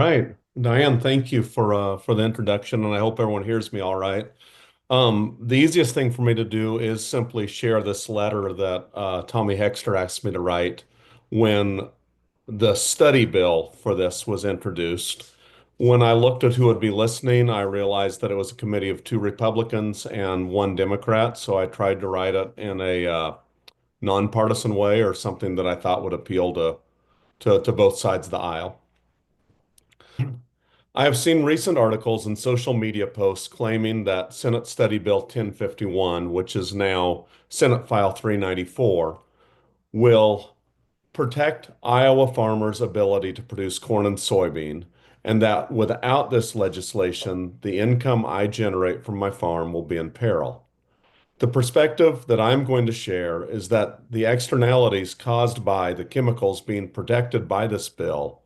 Right. Diane, thank you for the introduction, and I hope everyone hears me all right. The easiest thing for me to do is simply share this letter that Tommy Hexter asked me to write when the study bill for this was introduced. When I looked at who would be listening, I realized that it was a committee of two Republicans and one Democrat, so I tried to write it in a nonpartisan way or something that I thought would appeal to both sides of the aisle. I have seen recent articles and social media posts claiming that Senate Study Bill 1051, which is now Senate File 394, will protect Iowa farmers' ability to produce corn and soybean, and that without this legislation, the income I generate from my farm will be in peril. The perspective that I'm going to share is that the externalities caused by the chemicals being protected by this bill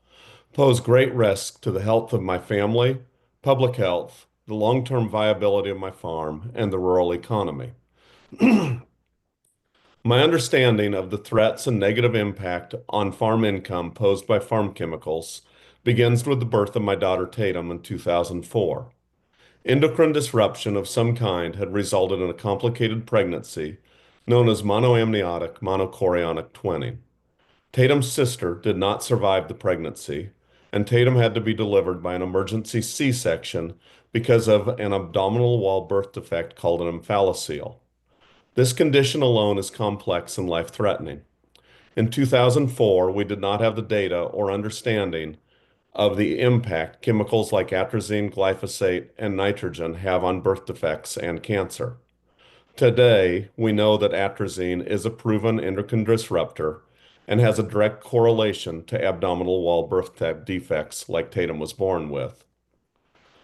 pose great risk to the health of my family, public health, the long-term viability of my farm, and the rural economy. My understanding of the threats and negative impact on farm income posed by farm chemicals begins with the birth of my daughter Tatum in 2004. Endocrine disruption of some kind had resulted in a complicated pregnancy known as monoamniotic monochorionic twinning. Tatum's sister did not survive the pregnancy, and Tatum had to be delivered by an emergency C-section because of an abdominal wall birth defect called an omphalocele. This condition alone is complex and life-threatening. In 2004, we did not have the data or understanding of the impact chemicals like atrazine, glyphosate, and nitrogen have on birth defects and cancer. Today, we know that atrazine is a proven endocrine disruptor and has a direct correlation to abdominal wall birth defects like Tatum was born with.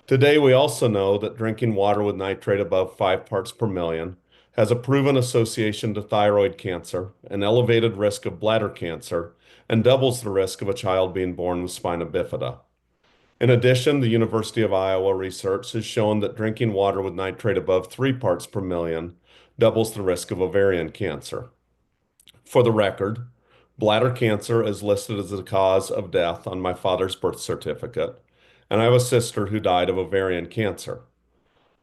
Today, we also know that drinking water with nitrate above 5 parts per million has a proven association to thyroid cancer, an elevated risk of bladder cancer, and doubles the risk of a child being born with spina bifida. In addition, the University of Iowa research has shown that drinking water with nitrate above 3 parts per million doubles the risk of ovarian cancer. For the record, bladder cancer is listed as the cause of death on my father's birth certificate, and I have a sister who died of ovarian cancer.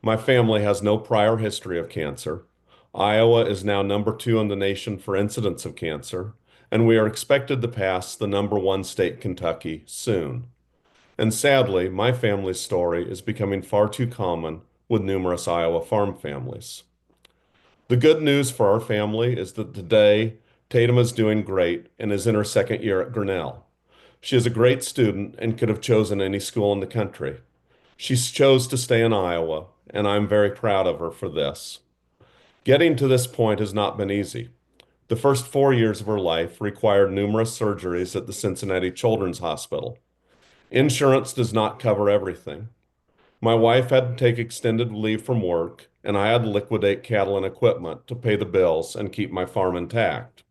My family has no prior history of cancer. Iowa is now number 2 in the nation for incidence of cancer, and we are expected to pass the number 1 state, Kentucky, soon. And sadly, my family's story is becoming far too common with numerous Iowa farm families. The good news for our family is that today Tatum is doing great and is in her second year at Grinnell. She is a great student and could have chosen any school in the country. She chose to stay in Iowa, and I'm very proud of her for this. Getting to this point has not been easy. The first 4 years of her life required numerous surgeries at the Cincinnati Children's Hospital. Insurance does not cover everything. My wife had to take extended leave from work, and I had to liquidate cattle and equipment to pay the bills and keep my farm intact.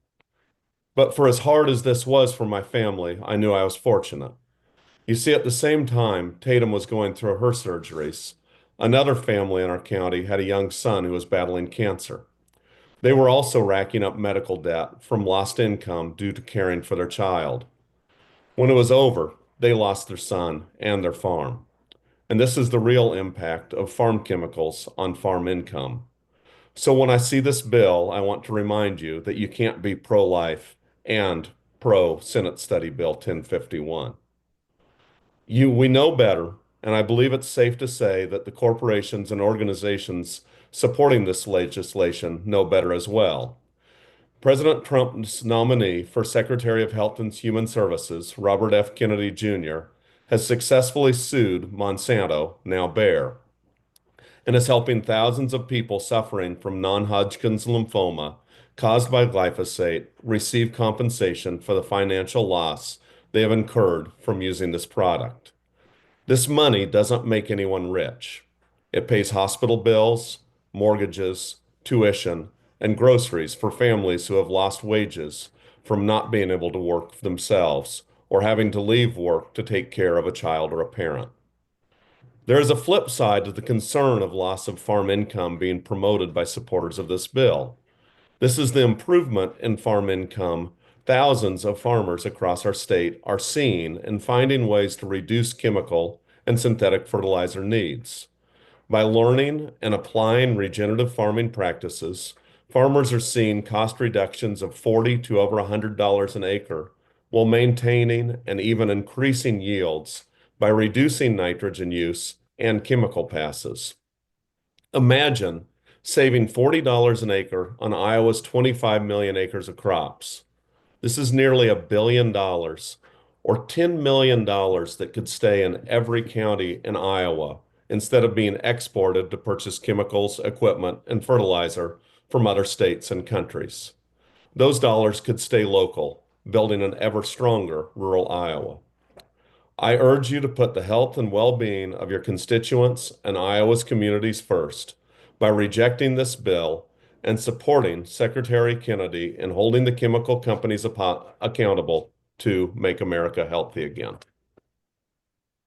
But for as hard as this was for my family, I knew I was fortunate. You see, at the same time Tatum was going through her surgeries, another family in our county had a young son who was battling cancer. They were also racking up medical debt from lost income due to caring for their child. When it was over, they lost their son and their farm. And this is the real impact of farm chemicals on farm income. So when I see this bill, I want to remind you that you can't be pro-life and pro Senate Study Bill 1051. We know better, and I believe it's safe to say that the corporations and organizations supporting this legislation know better as well. President Trump's nominee for Secretary of Health and Human Services, Robert F. Kennedy Jr., has successfully sued Monsanto, now Bayer, and is helping thousands of people suffering from non-Hodgkin's lymphoma caused by glyphosate receive compensation for the financial loss they have incurred from using this product. This money doesn't make anyone rich. It pays hospital bills, mortgages, tuition, and groceries for families who have lost wages from not being able to work for themselves or having to leave work to take care of a child or a parent. There is a flip side to the concern of loss of farm income being promoted by supporters of this bill. This is the improvement in farm income thousands of farmers across our state are seeing and finding ways to reduce chemical and synthetic fertilizer needs. By learning and applying regenerative farming practices, farmers are seeing cost reductions of 40 to over $100 an acre while maintaining and even increasing yields by reducing nitrogen use and chemical passes. Imagine saving $40 an acre on Iowa's 25 million acres of crops. This is nearly $1 billion or $10 million that could stay in every county in Iowa instead of being exported to purchase chemicals, equipment, and fertilizer from other states and countries. Those dollars could stay local, building an ever stronger rural Iowa. I urge you to put the health and well-being of your constituents and Iowa's communities first by rejecting this bill and supporting Secretary Kennedy in holding the chemical companies accountable to make America healthy again.